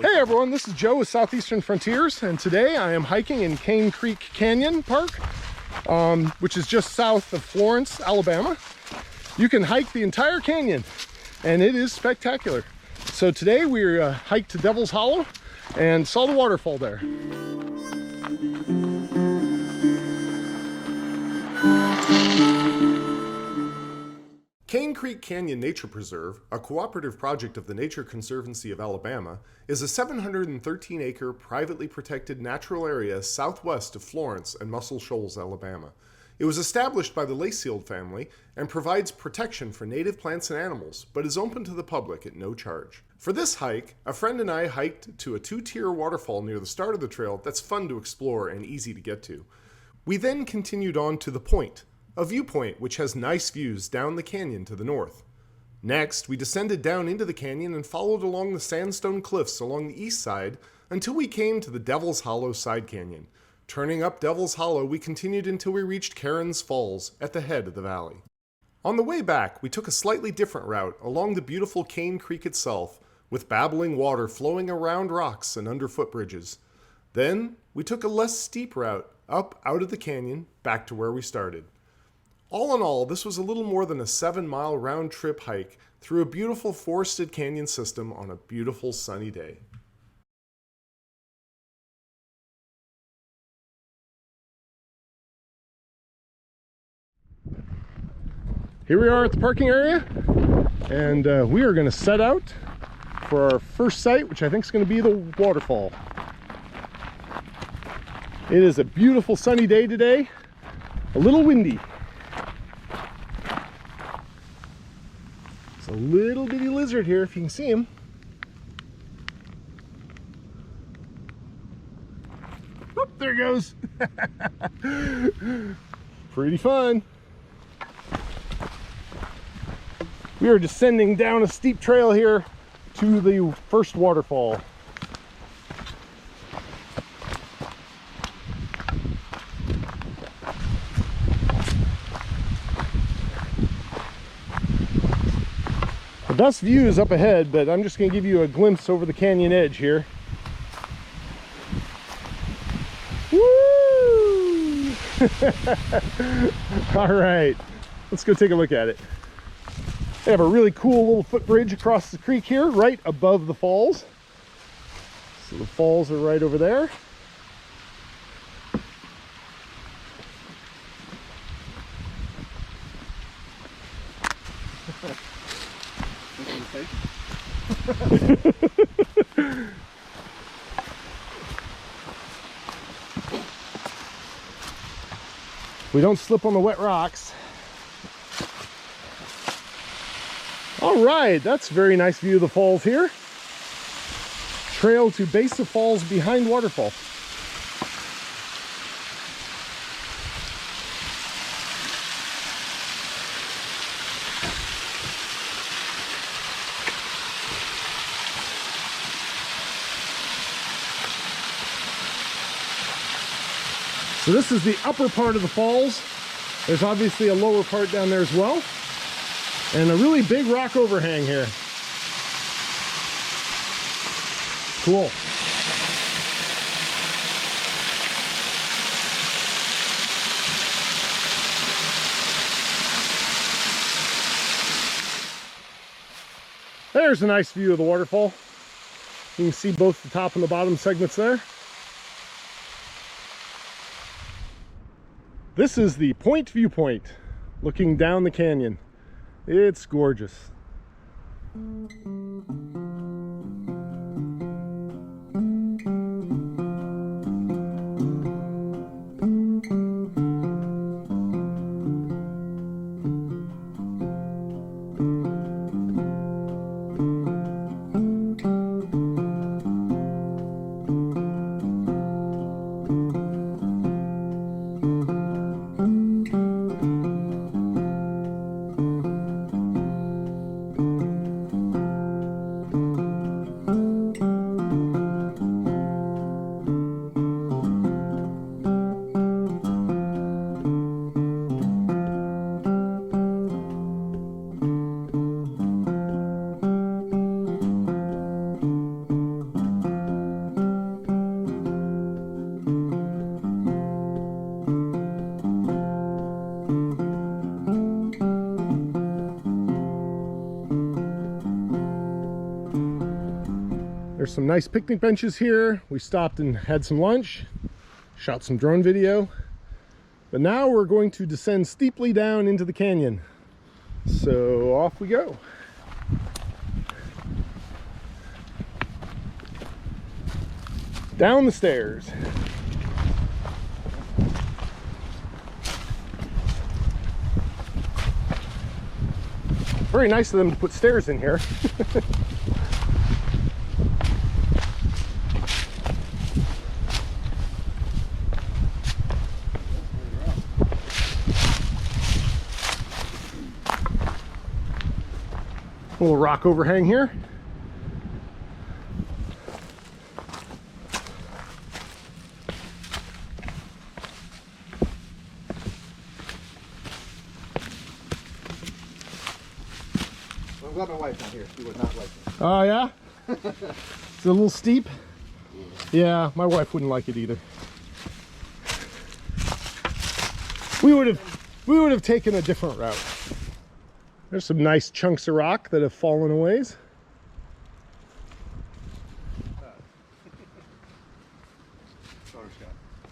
Hey everyone, this is Joe with Southeastern Frontiers, and today I am hiking in Cane Creek Canyon Park, which is just south of Florence, Alabama. You can hike the entire canyon, and it is spectacular. So today we hiked to Devil's Hollow and saw the waterfall there. Cane Creek Canyon Nature Preserve, a cooperative project of the Nature Conservancy of Alabama, is a 713-acre privately protected natural area southwest of Florence and Muscle Shoals, Alabama. It was established by the Lacefield family and provides protection for native plants and animals, but is open to the public at no charge. For this hike, a friend and I hiked to a two-tier waterfall near the start of the trail that's fun to explore and easy to get to. We then continued on to the Point, a viewpoint which has nice views down the canyon to the north. Next, we descended down into the canyon and followed along the sandstone cliffs along the east side until we came to the Devil's Hollow side canyon. Turning up Devil's Hollow, we continued until we reached Karen's Falls at the head of the valley. On the way back, we took a slightly different route along the beautiful Cane Creek itself, with babbling water flowing around rocks and under footbridges. Then, we took a less steep route up out of the canyon back to where we started. All in all, this was a little more than a 7-mile round-trip hike through a beautiful forested canyon system on a beautiful sunny day. Here we are at the parking area, and we are going to set out for our first site, which I think is going to be the waterfall. It is a beautiful sunny day today, a little windy. A little bitty lizard here, if you can see him. Oh, there he goes. Pretty fun. We are descending down a steep trail here to the first waterfall. The best view is up ahead, but I'm just going to give you a glimpse over the canyon edge here. Woo! All right, let's go take a look at it. They have a really cool little footbridge across the creek here, right above the falls. So the falls are right over there. We don't slip on the wet rocks. All right, that's a very nice view of the falls here. Trail to base of falls behind waterfall. So this is the upper part of the falls. There's obviously a lower part down there as well. And a really big rock overhang here. Cool. There's a nice view of the waterfall. You can see both the top and the bottom segments there. This is the Point viewpoint, looking down the canyon. It's gorgeous. There's some nice picnic benches here. We stopped and had some lunch, shot some drone video. But now we're going to descend steeply down into the canyon. So off we go. Down the stairs. Very nice of them to put stairs in here. A little rock overhang here. I'm glad my wife's not here. She would not like it. Oh, yeah? It's a little steep? Yeah, my wife wouldn't like it either. We would have taken a different route. There's some nice chunks of rock that have fallen a ways.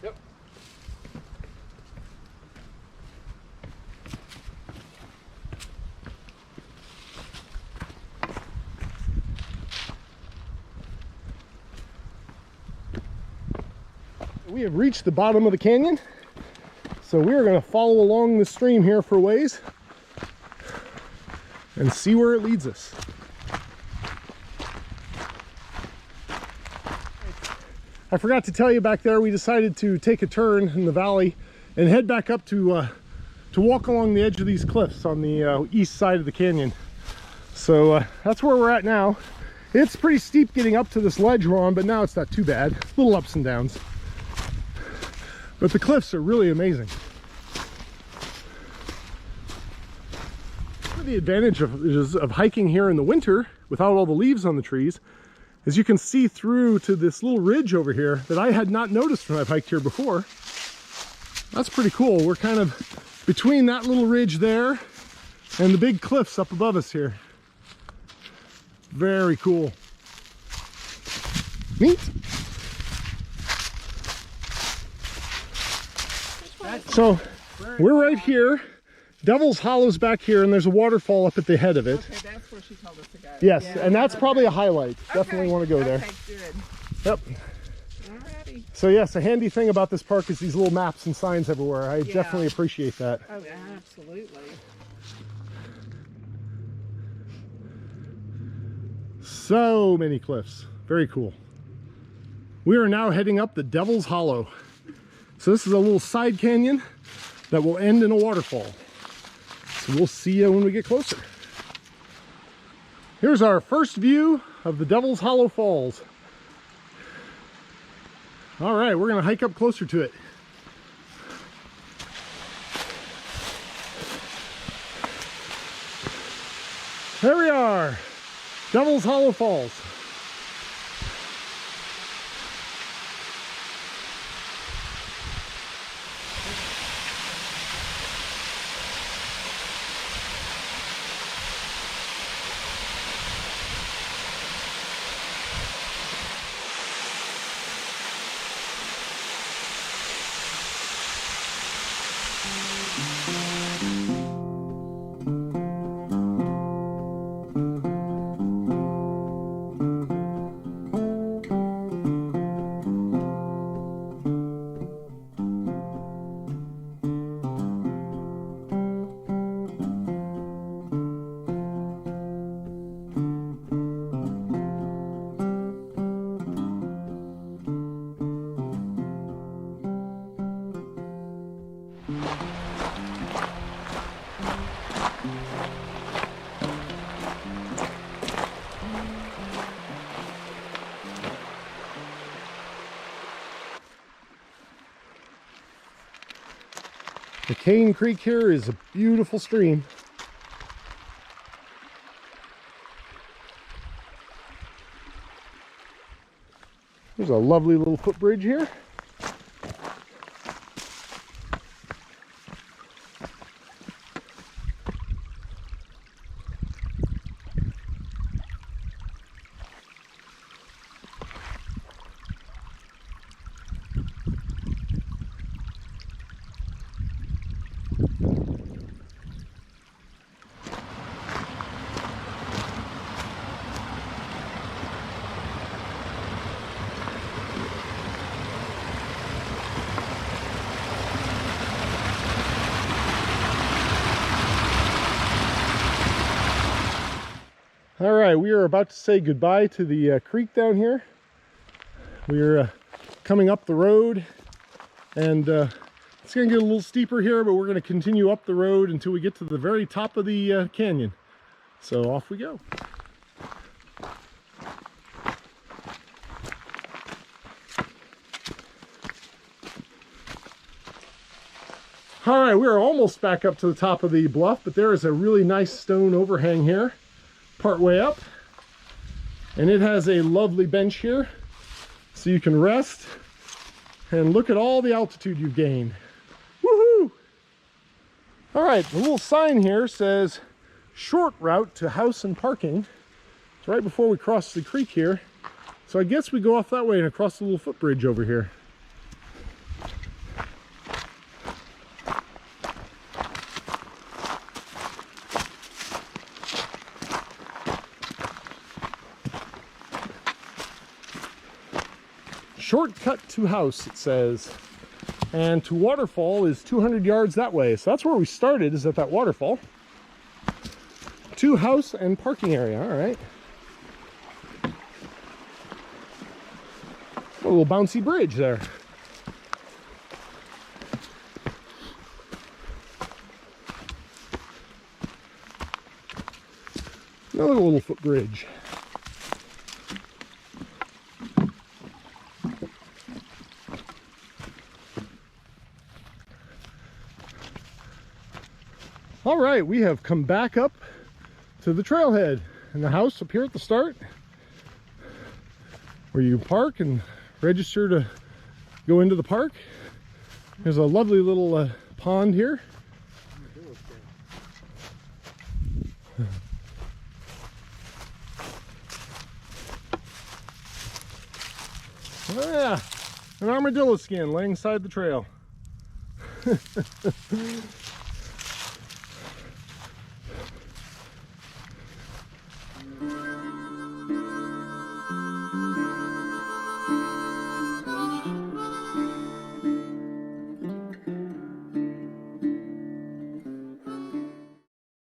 Yep. We have reached the bottom of the canyon, so we are going to follow along the stream here for a ways and see where it leads us. I forgot to tell you back there, we decided to take a turn in the valley and head back up to walk along the edge of these cliffs on the east side of the canyon. So that's where we're at now. It's pretty steep getting up to this ledge we're on, but now it's not too bad. Little ups and downs. But the cliffs are really amazing. The advantage of hiking here in the winter without all the leaves on the trees is you can see through to this little ridge over here that I had not noticed when I've hiked here before. That's pretty cool. We're kind of between that little ridge there and the big cliffs up above us here. Very cool. Neat. So we're right here. Devil's Hollow's back here, and there's a waterfall up at the head of it. Okay, that's where she told us to go. Yes, Yeah. and that's probably a highlight. Definitely Okay. want to go there. Okay, good. Yep. Alrighty. So yes, a handy thing about this park is these little maps and signs everywhere. I Yeah. definitely appreciate that. Oh, yeah, absolutely. So many cliffs. Very cool. We are now heading up the Devil's Hollow. So this is a little side canyon that will end in a waterfall. So we'll see you when we get closer. Here's our first view of the Devil's Hollow Falls. All right, we're gonna hike up closer to it. There we are, Devil's Hollow Falls. The Cane Creek here is a beautiful stream. There's a lovely little footbridge here. All right, we are about to say goodbye to the creek down here. We're coming up the road, and it's going to get a little steeper here, but we're going to continue up the road until we get to the very top of the canyon. So off we go. All right, we're almost back up to the top of the bluff, but there is a really nice stone overhang here, part way up. And it has a lovely bench here, so you can rest and look at all the altitude you've gained. Woohoo! All right, the little sign here says short route to house and parking. It's right before we cross the creek here. So I guess we go off that way and across the little footbridge over here. Shortcut to house, it says, and to Waterfall is 200 yards that way. So that's where we started, is at that waterfall. To house and parking area. All right, a little bouncy bridge there. Another little footbridge. All right, we have come back up to the trailhead and the house up here at the start, where you park and register to go into the park. There's a lovely little pond here. Oh yeah, an armadillo skin laying beside the trail.